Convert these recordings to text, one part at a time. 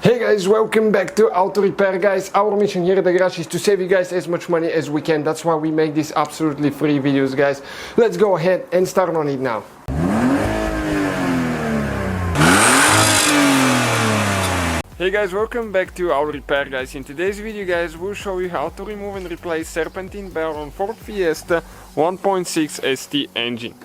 Hey guys, welcome back to Auto Repair, guys. Our mission here at the garage is to save you guys as much money as we can. That's why we make these absolutely free videos, guys. Let's go ahead and start on it now. Hey guys, welcome back to Auto Repair, guys. In today's video, guys, we'll show you how to remove and replace Serpentine barrel on Ford Fiesta 1.6 ST engine.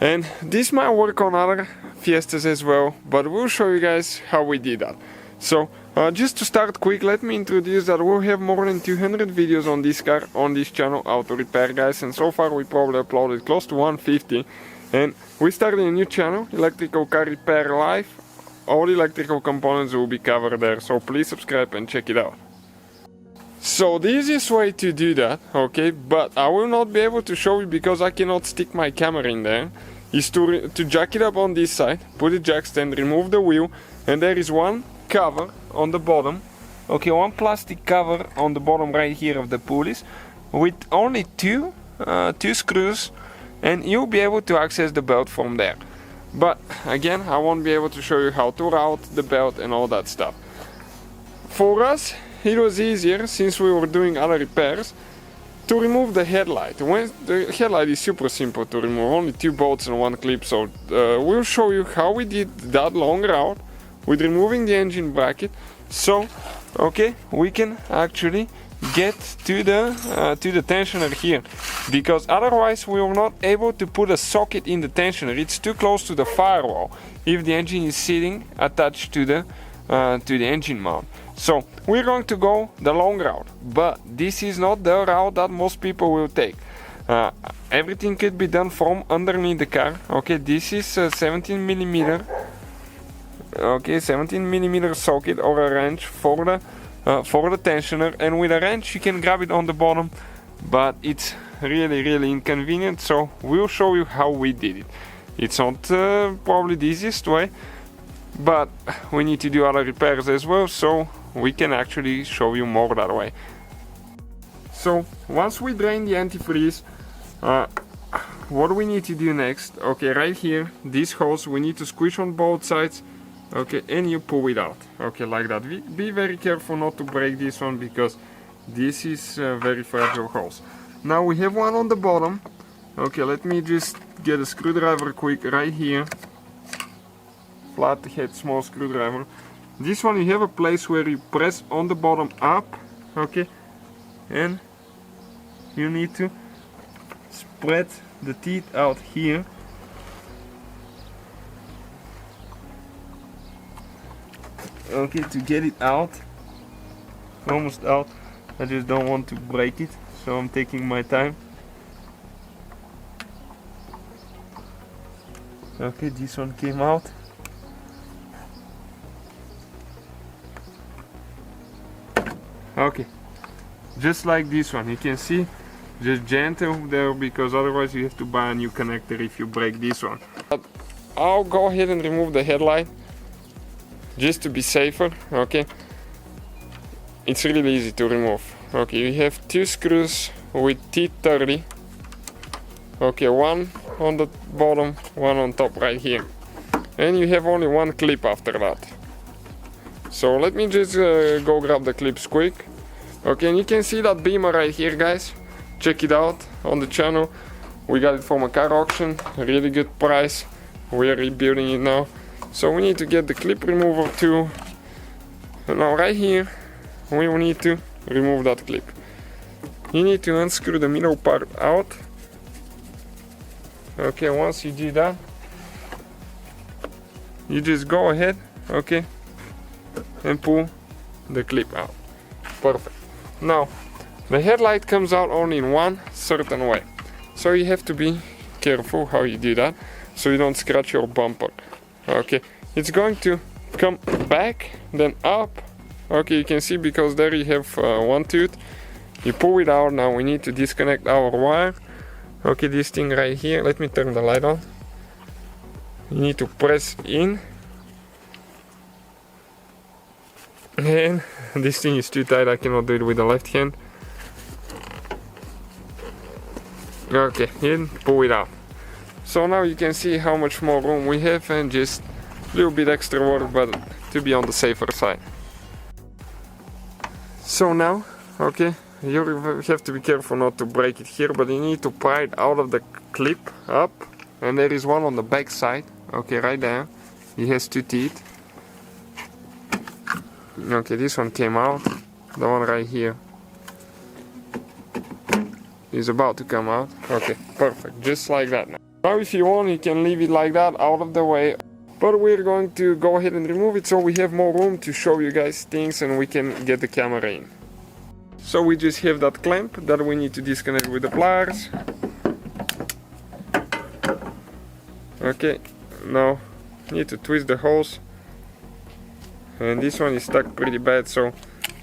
And this might work on other Fiestas as well, but we'll show you guys how we did that. So just to start quick, let me introduce that we'll have more than 200 videos on this car on this channel, Auto Repair, guys, and so far we probably uploaded close to 150. And we started a new channel, Electrical Car Repair Live. All the electrical components will be covered there, so please subscribe and check it out. So the easiest way to do that, okay, but I will not be able to show you because I cannot stick my camera in there, is to jack it up on this side, put the jack stand, remove the wheel, and there is one cover on the bottom, okay, one plastic cover on the bottom right here of the pulleys, with only two screws, and you'll be able to access the belt from there. But again, I won't be able to show you how to route the belt and all that stuff. For us, it was easier, since we were doing other repairs, to remove the headlight. The headlight is super simple to remove, only 2 bolts and 1 clip, so we'll show you how we did that long route with removing the engine bracket, so okay, we can actually get to the tensioner here, because otherwise we were not able to put a socket in the tensioner. It's too close to the firewall if the engine is sitting attached to the engine mount. So we're going to go the long route, but this is not the route that most people will take. Everything could be done from underneath the car. Okay, this is a 17 millimeter socket or a wrench for the tensioner, and with a wrench you can grab it on the bottom, but it's really inconvenient, so we'll show you how we did it. It's not probably the easiest way, but we need to do other repairs as well, so we can actually show you more that way. So once we drain the antifreeze, what do we need to do next? Okay, right here, this hose we need to squish on both sides, okay, and you pull it out, okay, like that. Be very careful not to break this one, because this is a very fragile hose. Now we have one on the bottom. Okay, let me just get a screwdriver quick right here, flat head small screwdriver. This one you have a place where you press on the bottom up, okay, and you need to spread the teeth out here. Okay, to get it out, almost out. I just don't want to break it, so I'm taking my time. Okay, this one came out. Okay, just like this one, you can see, just gentle there, because otherwise you have to buy a new connector if you break this one. But I'll go ahead and remove the headlight, just to be safer, okay. It's really easy to remove. Okay, you have 2 screws with T30. Okay, one on the bottom, one on top right here. And you have only 1 clip after that. So let me just go grab the clips quick. Okay, and you can see that beamer right here, guys. Check it out on the channel. We got it from a car auction, really good price. We're rebuilding it now. So we need to get the clip remover too. And now right here, we will need to remove that clip. You need to unscrew the middle part out. Okay, once you do that, you just go ahead, okay, and pull the clip out. Perfect. Now, the headlight comes out only in one certain way. So you have to be careful how you do that, so you don't scratch your bumper. Okay, it's going to come back, then up. Okay, you can see, because there you have one tooth. You pull it out. Now we need to disconnect our wire. Okay, this thing right here, let me turn the light on. You need to press in. And this thing is too tight, I cannot do it with the left hand. Okay, and pull it out. So now you can see how much more room we have, and just little bit extra work, but to be on the safer side. So now, okay, you have to be careful not to break it here, but you need to pry it out of the clip up, and there is one on the back side, okay, right there. It has 2 teeth. Okay, this one came out, the one right here is about to come out. Okay, perfect, just like that now. Now if you want, you can leave it like that, out of the way, but we're going to go ahead and remove it so we have more room to show you guys things and we can get the camera in. So we just have that clamp that we need to disconnect with the pliers. Okay, now need to twist the hose, and this one is stuck pretty bad, so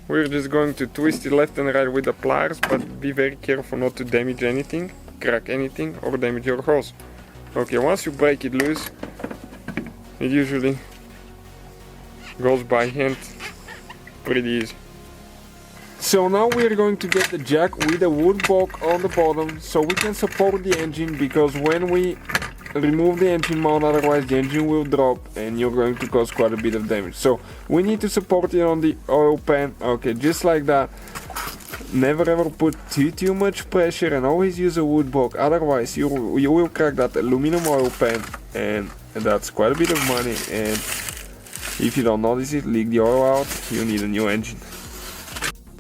we're just going to twist it left and right with the pliers, but be very careful not to damage anything, crack anything, or damage your hose. Okay, once you break it loose, it usually goes by hand pretty easy. So now we're going to get the jack with a wood block on the bottom so we can support the engine, because when we remove the engine mount, otherwise the engine will drop and you're going to cause quite a bit of damage. So we need to support it on the oil pan, okay, just like that. Never ever put too much pressure, and always use a wood block, otherwise you will crack that aluminum oil pan, and that's quite a bit of money, and if you don't notice it, leak the oil out, you need a new engine.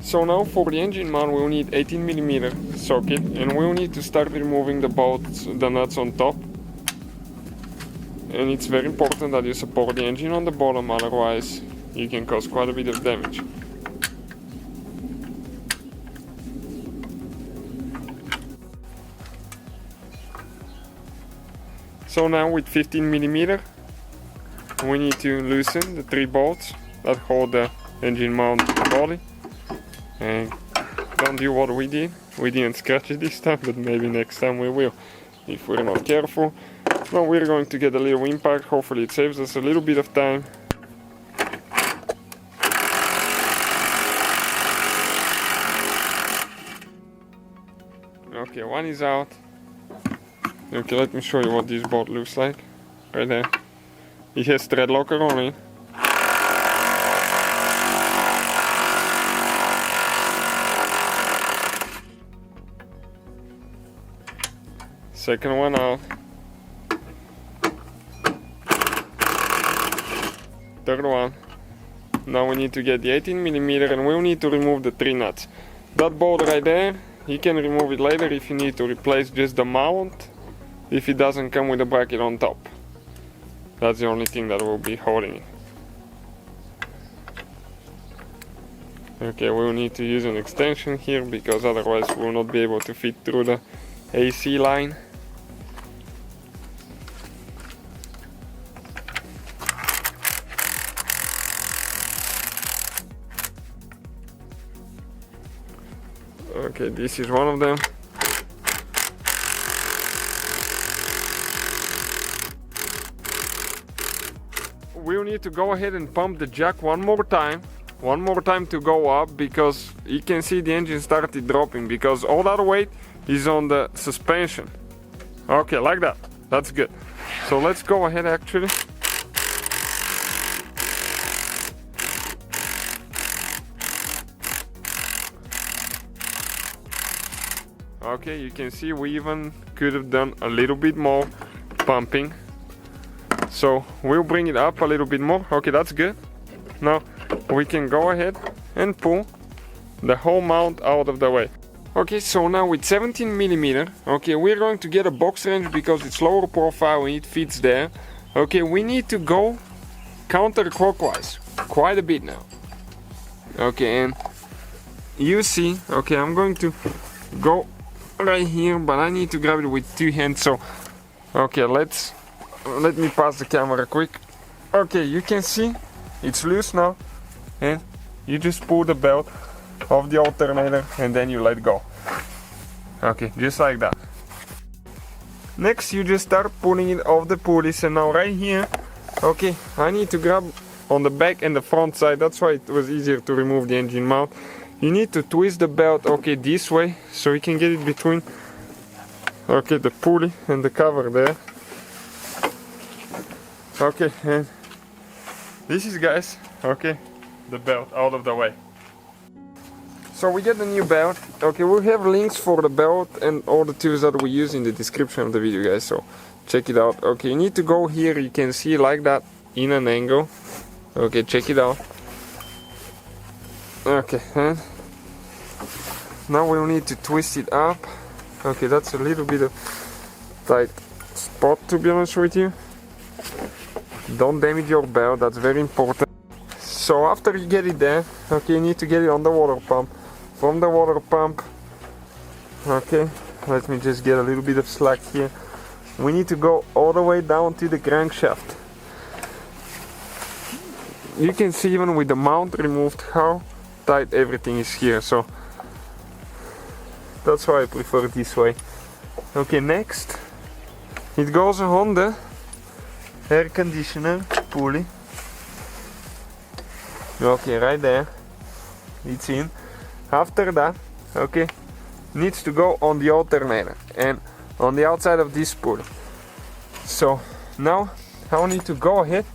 So now for the engine mount we'll need 18mm socket, and we'll need to start removing the nuts on top. And it's very important that you support the engine on the bottom, otherwise you can cause quite a bit of damage. So now with 15mm we need to loosen the 3 bolts that hold the engine mount to the body. And don't do what we did. We didn't scratch it this time, but maybe next time we will, if we're not careful. Now we're going to get a little impact, hopefully it saves us a little bit of time. Okay, one is out. Okay, let me show you what this bolt looks like. Right there. It has thread locker on it. Second one out. Third one. Now we need to get the 18mm, and we'll need to remove the 3 nuts. That bolt right there, you can remove it later if you need to replace just the mount, if it doesn't come with a bracket on top. That's the only thing that will be holding it. Okay, we'll need to use an extension here, because otherwise we'll not be able to fit through the AC line. Okay, this is one of them. We'll need to go ahead and pump the jack one more time to go up, because you can see the engine started dropping because all that weight is on the suspension. Okay, like that. That's good. So let's go ahead actually. Okay, you can see we even could have done a little bit more pumping. So we'll bring it up a little bit more. Okay, that's good. Now we can go ahead and pull the whole mount out of the way. Okay, so now with 17mm, okay, we're going to get a box wrench because it's lower profile and it fits there. Okay, we need to go counterclockwise quite a bit now. Okay, and you see, okay, I'm going to go right here, but I need to grab it with 2 hands. So okay, let me pass the camera quick. Okay, you can see it's loose now, and you just pull the belt of the alternator and then you let go. Okay, just like that. Next you just start pulling it off the pulleys, and now right here, okay, I need to grab on the back and the front side. That's why it was easier to remove the engine mount. You need to twist the belt, okay, this way, so you can get it between, okay, the pulley and the cover there. Okay, and this is, guys, okay, the belt out of the way. So we get the new belt. Okay, we'll have links for the belt and all the tools that we use in the description of the video, guys, so check it out. Okay, you need to go here, you can see like that in an angle. Okay, check it out. Okay, and now we'll need to twist it up. Okay, that's a little bit of tight spot, to be honest with you. Don't damage your belt, that's very important. So after you get it there, okay, you need to get it on the water pump. From the water pump, okay, let me just get a little bit of slack here. We need to go all the way down to the crankshaft. You can see even with the mount removed how tight everything is here, so that's why I prefer it this way. Okay, next it goes on the air conditioner pulley. Okay, right there, it's in. After that, okay, needs to go on the alternator and on the outside of this pulley. So now I need to go ahead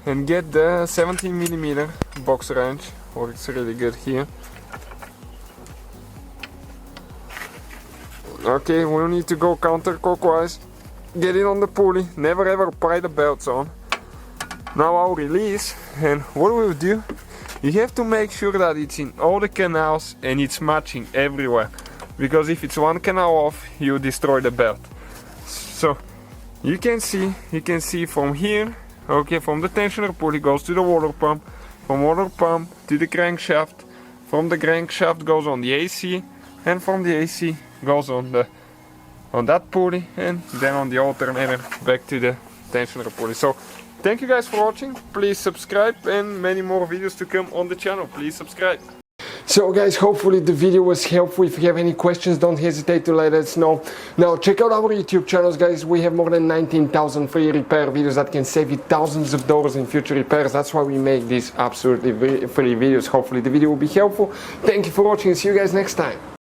and get the 17mm box wrench. Works really good here. Okay, we'll need to go counterclockwise, get it on the pulley, never ever pry the belts on. Now I'll release, and what we'll do, you have to make sure that it's in all the canals and it's matching everywhere, because if it's one canal off, you destroy the belt. So you can see from here, okay, from the tensioner pulley goes to the water pump, from water pump to the crankshaft, from the crankshaft goes on the AC, and from the AC goes on that pulley, and then on the alternator back to the tensioner pulley. So thank you guys for watching. Please subscribe, and many more videos to come on the channel. Please subscribe. So guys, hopefully the video was helpful. If you have any questions, don't hesitate to let us know. Now check out our YouTube channels, guys. We have more than 19,000 free repair videos that can save you thousands of dollars in future repairs. That's why we make these absolutely free videos. Hopefully the video will be helpful. Thank you for watching. See you guys next time.